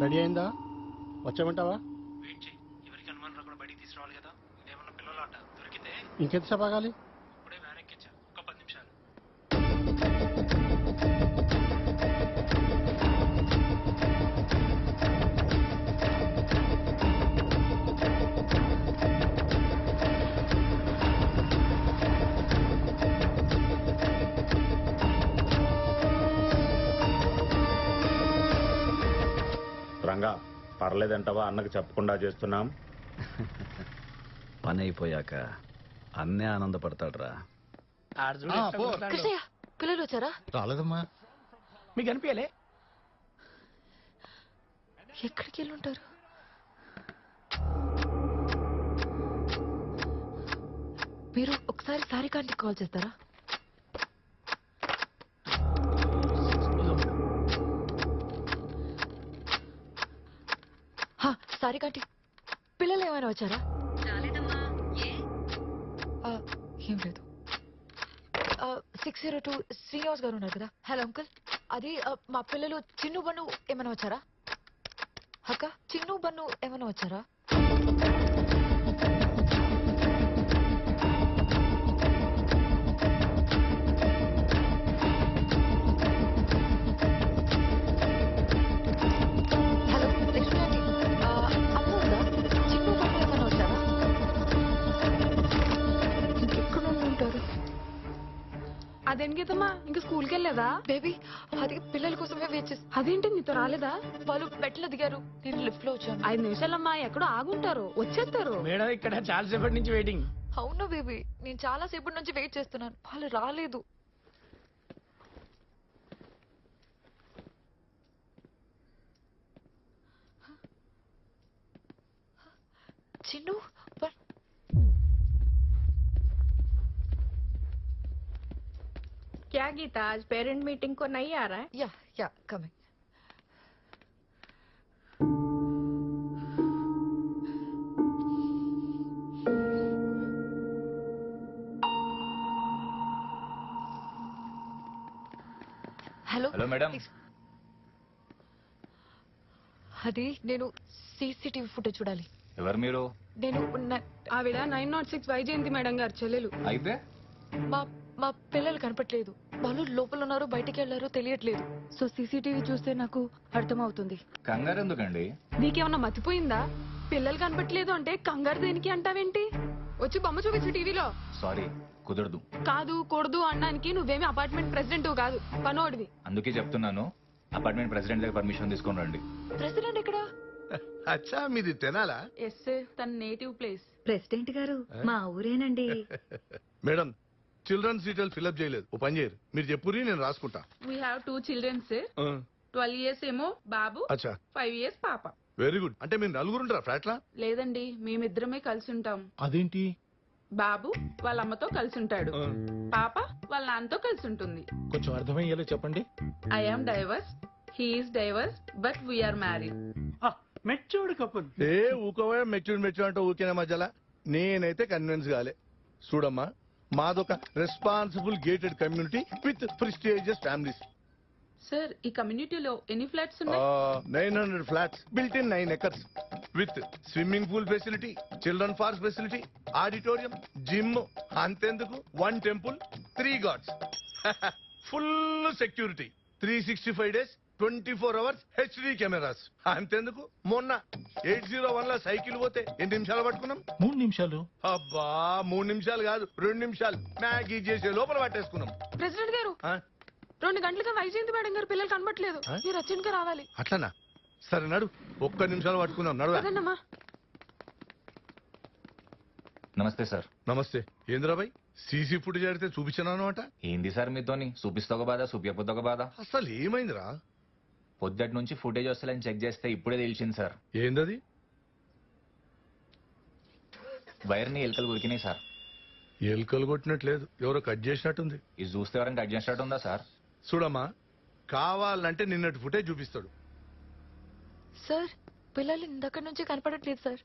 Ready అయిందా? వచ్చామంటావా? Wait చేయి, ఎవరికి అనుమానం రాకుండా బయటికి తీసుకురావాలి కదా. ఇదేమన్నా పిల్లల ఆట, దొరికితే ఇంకెంతసేపు ఆగాలి? ఇప్పుడే వ్యాన్ ఎక్కించా, ఒక 10 నిమిషాలు. రంగా పర్లేదంటావా? అన్నకు చెప్పకుండా చేస్తున్నాం. పని అయిపోయాక అన్నే ఆనందపడతాడ్రా. కృష్ణయ్య, పిల్లలు వచ్చారా? రాలేదమ్మా. మీకు అనిపించలే? ఎక్కడికి వెళ్ళి ఉంటారు? మీరు ఒకసారి సారికాంటికి కాల్ చేస్తారా? సారికాంటి, పిల్లలు ఏమైనా వచ్చారా? ఏం లేదు. 602 శ్రీనివాస్ గారు ఉన్నారు కదా. హలో అంకుల్, అది మా పిల్లలు చిన్ను బన్ను ఏమైనా వచ్చారా? అక్క, చిన్ను బన్ను ఏమైనా వచ్చారా? హలో లక్ష్మి ఆంటీ, అమ్మ ఉందా? చిన్ను బన్ను ఏమైనా వచ్చారా? ఇంకెక్కడ ఉంటారు? అదేంటమ్మా, ఇంకా స్కూల్కి వెళ్ళలేదా? బేబీ, అది పిల్లల కోసమే వెయిట్ చేస్తా. అదేంటి నీతో రాలేదా? వాళ్ళు బెట్లో దిగారు, నేను లిఫ్ట్ లో వచ్చాను. 5 నిమిషాలమ్మా, ఎక్కడో ఆగుంటారు, వచ్చేస్తారు. మేడం ఇక్కడ చాలా సేపటి నుంచి వెయిటింగ్. అవును బేబీ, నేను చాలా సేపటి నుంచి వెయిట్ చేస్తున్నాను, వాళ్ళు రాలేదు. చిన్ను क्या गीता, आज पेरेंट मीटिंग को नहीं आ रहा है? Yeah coming. Hello hello madam. అది నేను సీసీటీవీ ఫుటేజ్ చూడాలి. ఎవరు మీరు? నేను ఆవిడ 906 వైజయంతి మేడం గారు చెల్లెలు. అయితే మా మా పిల్లలు కనపట్లేదు, వాళ్ళు లోపల ఉన్నారో బయటికి వెళ్ళారో తెలియట్లేదు. సో సీసీటీవీ చూస్తే నాకు అర్థమవుతుంది. కంగారు ఎందుకండి? నీకేమన్నా మతిపోయిందా? పిల్లలు కనపట్లేదు అంటే కంగారు దేనికి అంటావేంటి? వచ్చి బొమ్మ చూపించు టీవీలో. సారీ, కుదరదు. కాదు కూడదు అనడానికి నువ్వేమి అపార్ట్మెంట్ ప్రెసిడెంట్ కాదు, పనోడివి. అందుకే చెప్తున్నాను, అపార్ట్మెంట్ ప్రెసిడెంట్ దగ్గర పర్మిషన్ తీసుకొని రండి. ప్రెసిడెంట్ ఎక్కడ? అచ్చా, మీది తెనాలా? ఎస్, తన నేటివ్ ప్లేస్. ప్రెసిడెంట్ గారు మా ఊరేనండి. మేడం, చిల్డ్రన్స్ డీటెయిల్ ఫిల్అప్ చేయలేదు, ఓ పని చేయరు, మీరు చెప్పురి, నేను రాసుకుంటా. We have 2 children sir. 12 years ఏమో బాబు, అచ్చా 5 years పాప. Very good. అంటే మీరు నలుగురు ఉంటారా ఫ్లాట్లా? లేదండి, మేమిద్దరమే కలిసి ఉంటాం. అదేంటి? బాబు వాళ్ళ అమ్మతో కలిసి ఉంటాడు, పాప వాళ్ళ నాన్నతో కలిసి ఉంటుంది. కొంచెం అర్థమయ్యేలా చెప్పండి. I am divorce, he is divorce, but we are married. మెచ్చోడు కపుల్. ఏ ఊకోవా, మెచ్యూర్ అంటే ఊకేనా మధ్యలో? నేనైతే కన్విన్స్ కాలే. చూడమ్మా, మాదొక responsible gated community with prestigious families. Sir, ఈ కమ్యూనిటీలో ఎన్ని ఫ్లాట్స్ ఉన్నాయి? 900 flats built in 9 acres with swimming pool facility, children park facility, auditorium, gym, అంతెందుకు 1 temple, 3 gods, full security, 365 days 24 hours HD cameras. అంతెందుకు, మొన్న 801 లో సైకిల్ పోతే ఎన్ని నిమిషాలు పట్టుకున్నాం? 3 నిమిషాలు. అబ్బా, 3 నిమిషాలు కాదు, 2 నిమిషాలు మ్యాగీ చేసే లోపల పట్టేసుకున్నాం. ప్రెసిడెంట్ గారు, ఆ? 2 గంటలుగా వైజయంతి మేడం గారు పిల్లలు కనబట్లేదు, మీరు అర్జెంట్ గా రావాలి. అట్లనా? సరే నడు, 1 నిమిషాలు పట్టుకున్నాం, నడువా. అదన్నమ్మా. నమస్తే సార్. నమస్తే. ఏంద్రాబాయ్, సీసీ ఫుటేజ్ అడిగితే చూపించాను అంట. ఏంది సార్ మీతోని? చూపిస్తా ఒక బాధ, చూపించకపోతే ఒక బాధ. అసలు ఏమైందిరా? పొద్దుటి నుంచి ఫుటేజ్ వస్తలేని చెక్ చేస్తే ఇప్పుడే తెలిసింది సార్. ఏందది? వైర్ని ఎలుకలు ఉరికినాయి సార్. ఎలుకలు కొట్టినట్లేదు, ఎవరో కట్ చేసినట్టుంది. ఇది చూస్తే ఎవరైనా కట్ చేసినట్టు ఉందా సార్? చూడమ్మా, కావాలంటే నిన్నటి ఫుటేజ్ చూపిస్తాడు. సార్, పిల్లలు ఇందక్కడి నుంచి కనపడట్లేదు సార్.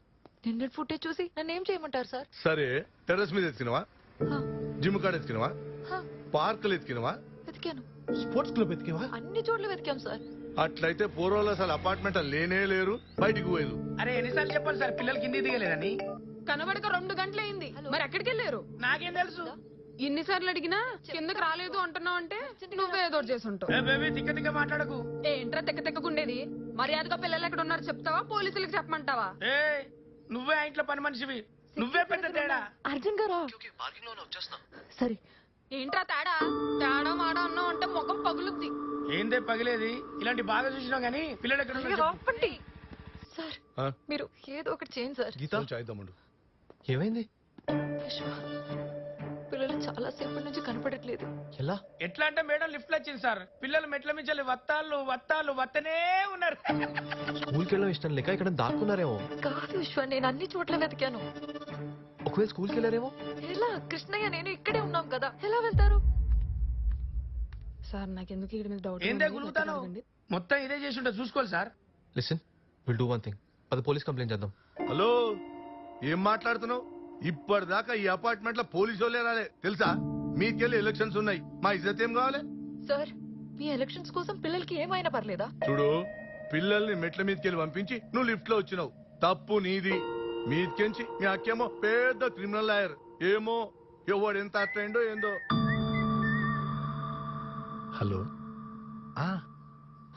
నిన్న ఫుటేజ్ చూసి నన్ను ఏం చేయమంటారు సార్? సరే, టెర్రస్ మీద ఎత్తికినవా? హా, జిమ్ కాడ ఎత్తికినవా? హా, పార్కులు ఎత్తికినవా? వెతికాను, స్పోర్ట్స్ క్లబ్ ఎతికేవా? అన్ని చోట్ల వెతికాం సార్. అట్లయితే పూర్వంలో అసలు అపార్ట్మెంట్ లేనే లేరు, బయటికి పోయేది. అరే ఎన్నిసార్లు చెప్పాలి సార్ పిల్లలు కింది దిగలేదని? కనబడక 2 గంటలైంది, మరి ఎక్కడికి వెళ్ళారు? నాకేం తెలుసు? ఇన్నిసార్లు అడిగినా కిందకి రాలేదు అంటున్నావు అంటే నువ్వే ఏదో ఒకటి చేసి ఉంటావు. ఏ బేబీ తిక్క తిక్క మాట్లాడకు. ఏంట్రా తెక్కకుండేది? మర్యాదగా పిల్లలు ఎక్కడ ఉన్నారు చెప్తావా, పోలీసులకు చెప్పమంటావా? ఏ నువ్వే ఆ ఇంట్లో పని మనిషివి, నువ్వే పెద్ద తేడా. అర్జున్ గారా? సరే. ఏంట్రా తేడా? తేడా మాడా అన్నావు అంటే ముఖం పగులుద్ది. ఏందే పగిలేది? ఇలాంటి బాగా చూసినాం గానీ పిల్లలు ఎక్కడ ఉన్నారు చెప్పు. ఆపండి. సార్ ఆ? మీరు ఏదో ఒకటి చేయండి సార్. కొంచెం అయిద్దామండు. ఏమైంది? విశ్వ, పిల్లలు చాలా సేపటి నుంచి కనపడట్లేదు. ఎలా? ఎట్లా అంటే మేడం లిఫ్ట్ లో వచ్చింది సార్, పిల్లలు మెట్ల మించాలి వత్తాళ్ళు వత్తనే ఉన్నారు. స్కూల్కి వెళ్ళడం ఇష్టం లేక ఇక్కడ దాక్కున్నారేమో. కాదు విశ్వ, నేను అన్ని చోట్ల వెతికాను. ఒకవేళ స్కూల్కి వెళ్ళారేమో. ఎలా? కృష్ణయ్య నేను ఇక్కడే ఉన్నాం కదా, ఎలా వెళ్తారు? సార్ నాకెందుకు ఇక్కడ మీద డౌట్ ఏందే గులుగుతాను? మొత్తం ఇదే చేసి ఉంటే చూసుకోవాలి sir. Listen, will do one thing. అది పోలీస్ కంప్లైంట్ చేద్దాం. హలో, ఏం మాట్లాడుతున్నావు? ఇప్పటిదాకా ఈ అపార్ట్మెంట్ లో పోలీసు వాళ్ళే రాలే తెలుసా? మీకెళ్ళి ఎలక్షన్స్ ఉన్నాయి, మా ఇజ్జత్ ఏం కావాలి? సార్ మీ ఎలక్షన్స్ కోసం పిల్లలకి ఏమైనా పర్లేదా? చూడు, పిల్లల్ని మెట్ల మీదకెళ్ళి పంపించి నువ్వు లిఫ్ట్ లో వచ్చినావు, తప్పు నీది. మీదకెంచి మీ అక్కేమో పెద్ద క్రిమినల్ లాయర్, ఏమో ఎవడు ఎంత అట్లయిండో ఏందో. హలో,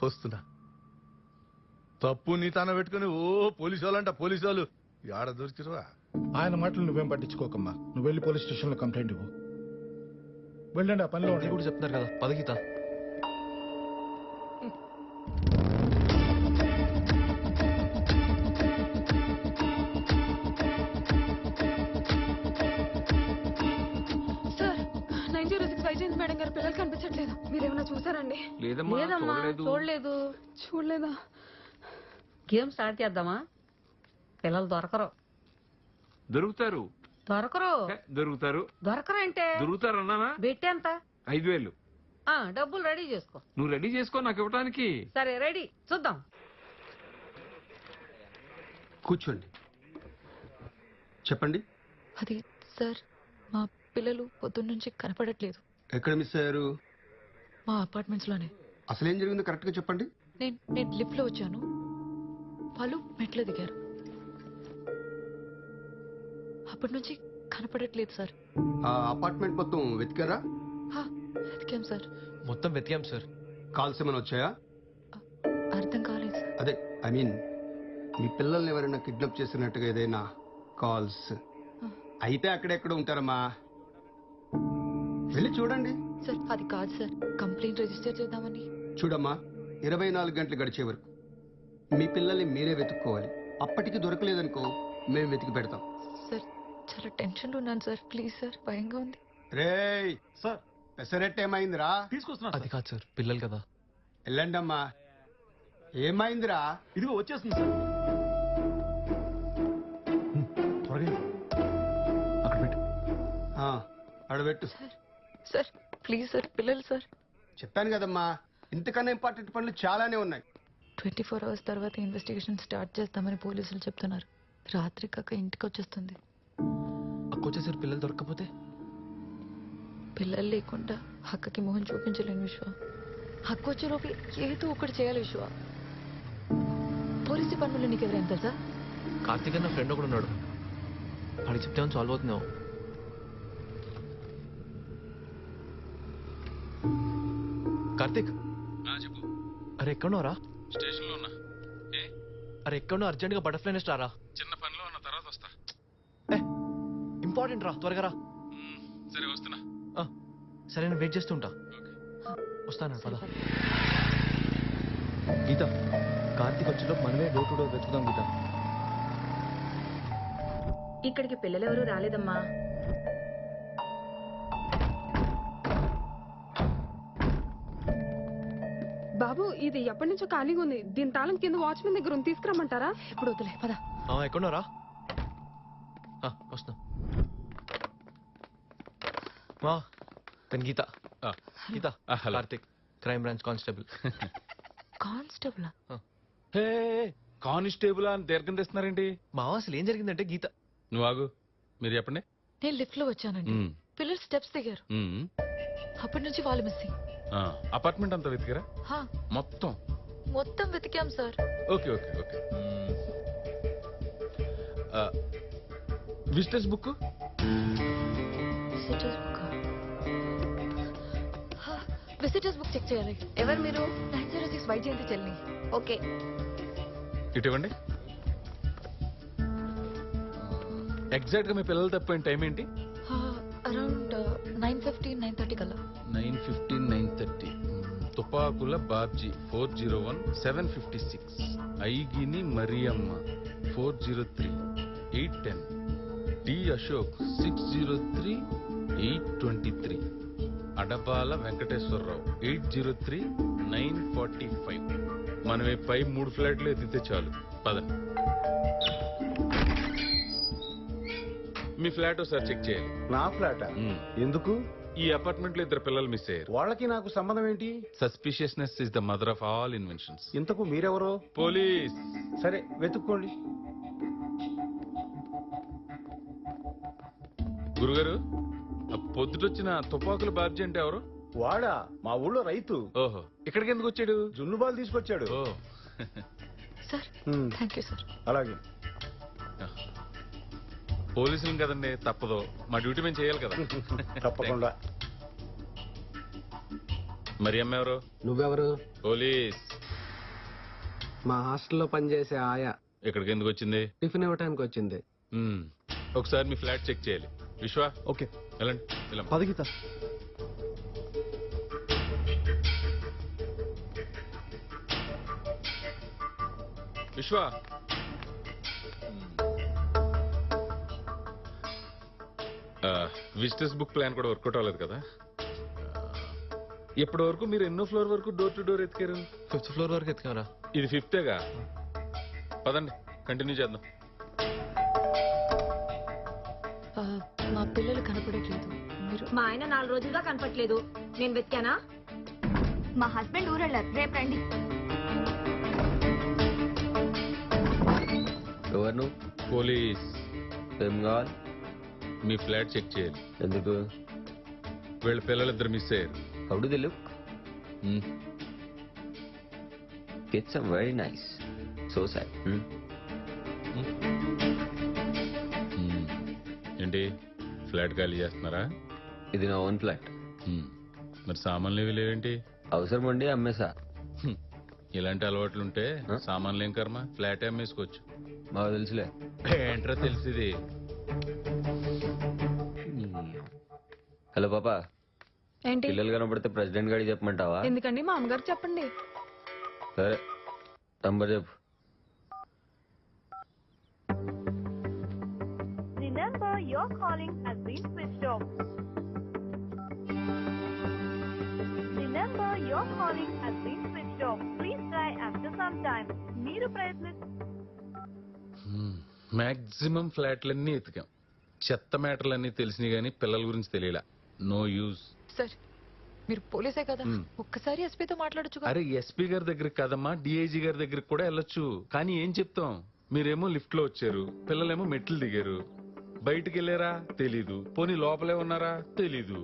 వస్తున్నా. తప్పు నీ తాన పెట్టుకుని ఓ పోలీసు వాళ్ళంట, పోలీసు వాళ్ళు ఆడ దొరికిరువా? ఆయన మాటలు నువ్వేం పట్టించుకోకమ్మా, నువ్వు వెళ్ళి పోలీస్ స్టేషన్ లో కంప్లైంట్ ఇవ్వు. వెళ్ళండి, ఆ పనిలో అది కూడా చెప్తున్నారు కదా, పదగీత. సార్ 906 వైజయంతి మేడం గారు పిల్లలు కనిపించట్లేదు, మీరేమైనా చూసారండి? లేదమ్మా, చూడలేదు. చూడలేదా? గేమ్ స్టార్ట్ చేద్దామా? పిల్లలు దొరకరు. దొరుకుతారు దొరకరు అంటే దొరుకుతారు అన్నానా? బెట్టి ఎంత? 5,000. డబ్బులు రెడీ చేసుకో. నువ్వు రెడీ చేసుకో నాకు ఇవ్వడానికి. సరే రెడీ, చూద్దాం. కూర్చోండి, చెప్పండి. అది సార్, మా పిల్లలు పొద్దున్నుంచి కనపడట్లేదు. ఎక్కడ మిస్ అయ్యారు? మా అపార్ట్మెంట్స్ లోనే. అసలు ఏం జరిగిందో కరెక్ట్ గా చెప్పండి. నేను లిఫ్ట్ లో వచ్చాను, వాళ్ళు మెట్లు దిగారు, అప్పటి నుంచి కనపడట్లేదు సార్. ఆ అపార్ట్మెంట్ మొత్తం వెతికారా? వెతికాం సార్. మొత్తం వెతికాం సార్. కాల్స్ ఏమైనా వచ్చాయా? అర్థం కాలేదు సార్. అదే ఐ మీన్ మీ పిల్లల్ని ఎవరైనా కిడ్నాప్ చేసినట్టుగా ఏదైనా కాల్స్ అయితే అక్కడెక్కడ ఉంటారమ్మా, వెళ్ళి చూడండి. సార్ అది కాదు సార్, కంప్లైంట్ రిజిస్టర్ చేద్దామని. చూడమ్మా, 24 గంటలు గడిచే వరకు మీ పిల్లల్ని మీరే వెతుక్కోవాలి. అప్పటికి దొరకలేదనుకో మేము వెతికి పెడతాం. సార్ చాలా టెన్షన్ లో ఉన్నాను సార్, ప్లీజ్ సార్, భయంగా ఉంది. రేయ్ సార్, పెసరెట్ ఏమైందిరా? తీసుకొస్తున్నా. అది కాదు సార్, పిల్లలు కదా. వెళ్ళండి అమ్మా. ఏమైందిరా? ఇదిగో వచ్చేస్తుంది సార్. త్వరగా అక్కడ పెట్టు. అడబెట్టు. సార్ ప్లీజ్ సార్, పిల్లలు సార్. చెప్పాను కదమ్మా, ఇంతకన్నా ఇంపార్టెంట్ పనులు చాలానే ఉన్నాయి. 24 hours తర్వాత ఇన్వెస్టిగేషన్ స్టార్ట్ చేస్తామని పోలీసులు చెప్తున్నారు. రాత్రి కాక ఇంటికి వచ్చేస్తుంది. అక్కొచ్చేసారు, పిల్లలు దొరకకపోతే? పిల్లలు లేకుండా అక్కకి మొహం చూపించలేను విశ్వ. అక్క వచ్చేలోపు ఏదో ఒకటి చేయాలి విశ్వ. పోలీస్ డిపార్ట్మెంట్లో నీకు ఎవరైనా తెలుసా? కార్తీక్ అన్న ఫ్రెండ్ ఒకడు ఉన్నాడు, వాడికి చెప్తే సాల్వ్ అవుతున్నావు. కార్తీక్, చెప్పు. అరే ఎక్కడున్నారా? స్టేషన్ లో ఉన్నా. అరే ఎక్కడున్నా, అర్జెంట్ గా బటర్ఫ్లై నెస్ట్ రారా. చిన్న పనిలో ఉన్న తర్వాత వస్తా. ఇంపార్టెంట్ రా, త్వరగా రా. సరే వస్తున్నా. సరే నేను వెయిట్ చేస్తుంటా. వస్తాను పద. గీత, కార్తీక్ వచ్చేలో మనమే డోర్ టు డోర్ వెతుకుదాం. గీత, ఇక్కడికి పిల్లలెవరూ రాలేదమ్మా. బాబు ఇది ఎప్పటి నుంచో ఖాళీగా ఉంది, దీని తాళం కింద వాచ్మెన్ దగ్గర ఉంది, తీసుకురమ్మంటారా? ఇప్పుడు వద్దులే, పద. ఎక్కడున్నారా? వస్తున్నా. తన Geetha. Geetha, Karthik, crime branch constable. Constable? Constable అని దీర్ఘం తెస్తున్నారేంటి? మా అసలు ఏం జరిగిందంటే గీత. నువ్వు ఆగు, మీరు చెప్పండి. నేను లిఫ్ట్ లో వచ్చానండి, పిల్లలు స్టెప్స్ దిగారు, అప్పటి నుంచి వాళ్ళు మిస్సింగ్. అపార్ట్మెంట్ అంతా వెతికారా? హా. మొత్తం మొత్తం వెతికాం sir. Okay okay okay visitors book visitors book check చేయాలి. ఎవరు మీరు? 906 వైజయంతి చెల్లి. ఓకే. ఇటు ఇవ్వండి. ఎగ్జాక్ట్ గా మీ పిల్లలు తప్పిన టైం ఏంటి? అరౌండ్ 9:15, 9:30 కల్లా. 9:15, 9:30. తుపాకుల బాబ్జీ 401, 756. ఐగిని మరియమ్మ 403, 810. డి అశోక్ 603, 823. అడపాల వెంకటేశ్వరరావు 803, 945. మనం ఈ పై 3 ఫ్లాట్లు ఎత్తితే చాలు. పదండి. మీ ఫ్లాట్ ఒకసారి చెక్ చేయాలి. నా ఫ్లాట్ ఎందుకు? ఈ అపార్ట్మెంట్ లో 2 పిల్లలు మిస్ అయ్యారు. వాళ్ళకి నాకు సంబంధం ఏంటి? Suspiciousness is the mother of all inventions. ఇంతకు మీరెవరో? పోలీస్. సరే వెతుక్కోండి. గురుగారు, పొద్దుటొచ్చిన తుపాకుల బాబ్జీ అంటే ఎవరు? వాడా మా ఊళ్ళో రైతు. ఓహో, ఇక్కడికి ఎందుకు వచ్చాడు? జున్ను బాల్ తీసుకొచ్చాడు. ఓ సార్ థ్యాంక్ యూ సార్. అలాగే. పోలీసులు కదండి, తప్పదు. మా డ్యూటీ మేము చేయాలి కదా. తప్పకుండా. మరి అమ్మ ఎవరు? నువ్వెవరు? పోలీస్. మా హాస్టల్లో పనిచేసే ఆయా. ఇక్కడికి ఎందుకు వచ్చింది? టిఫిన్ ఇవ్వటానికి వచ్చింది. ఒకసారి మీ ఫ్లాట్ చెక్ చేయాలి. విశ్వ. ఓకే వెళ్ళండి. వెళ్ళండి. పదగీత. విశ్వ. విజిటర్స్ బుక్ ప్లాన్ కూడా వర్కౌట్ అవ్వలేదు కదా. ఇప్పటి వరకు మీరు ఎన్నో ఫ్లోర్ వరకు డోర్ టు డోర్ ఎత్తికారు? 5th ఫ్లోర్ వరకు ఎత్తుకారా? ఇది 5th పదండి, కంటిన్యూ చేద్దాం. మా పిల్లలు కనపడట్లేదు. మీరు? మా ఆయన 4 రోజులుగా కనపట్లేదు. నేను వెతికానా? మా హస్బెండ్ ఊరెళ్ళారు, రేపు రండి. ఎవరు? పోలీస్. ఏం కావాలి? మీ ఫ్లాట్ చెక్ చేయాలి. ఎందుకు? వీళ్ళ పిల్లలిద్దరు మిస్ అయ్యారు. How do they look? It's very nice. So sad. ఏంటి ఫ్లాట్ ఖాళీ చేస్తున్నారా? ఇది నా ఓన్ ఫ్లాట్. మరి సామాన్లు ఏవి లేవేంటి? అవసరం ఉండి అమ్మేసా. ఇలాంటి అలవాట్లుంటే సామాన్లు ఏం కర్మ, ఫ్లాట్ అమ్మేసుకోవచ్చు. మాకు తెలుసులే. ఏంట్రా తెలిసింది? హలో పాపా, ఏంటి? పిల్లలు కనబడితే ప్రెసిడెంట్ గారికి చెప్పమంటావా? ఎందుకండి? మా అమ్మగారు చెప్పండి. సరే, నంబర్ చెప్పు. The number you're calling has been switched off. The number you're calling has been switched off. Please try after some time. మీరు మాక్సిమం ఫ్లాట్లన్నీ ఎతికాం. చెత్త మ్యాటర్లన్నీ తెలిసినాయి కానీ పిల్లల గురించి తెలియలా. No use. సార్ మీరు పోలీసే కదా, ఒక్కసారి ఎస్పీతో మాట్లాడొచ్చు. అరే ఎస్పీ గారి దగ్గరికి కదమ్మా, డిఐజీ గారి దగ్గరికి కూడా వెళ్ళొచ్చు. కానీ ఏం చెప్తాం? మీరేమో లిఫ్ట్ లో వచ్చారు, పిల్లలేమో మెట్లు దిగారు. బయటికి వెళ్ళారా? తెలీదు. పోనీ లోపలే ఉన్నారా? తెలీదు.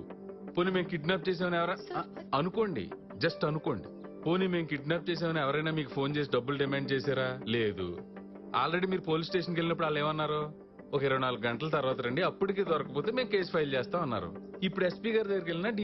పోనీ మేము కిడ్నాప్ చేసామని ఎవరా అనుకోండి, జస్ట్ అనుకోండి. పోనీ మేము కిడ్నాప్ చేసామని ఎవరైనా మీకు ఫోన్ చేసి డబ్బులు డిమాండ్ చేశారా? లేదు. ఆల్రెడీ మీరు పోలీస్ స్టేషన్కి వెళ్ళినప్పుడు వాళ్ళు ఏమన్నారు? ఒక 24 గంటల తర్వాత రండి, అప్పటికి దొరకపోతే మేము కేసు ఫైల్ చేస్తాం అన్నారు. ఇప్పుడు ఎస్పీ గారి దగ్గరికి వెళ్ళినా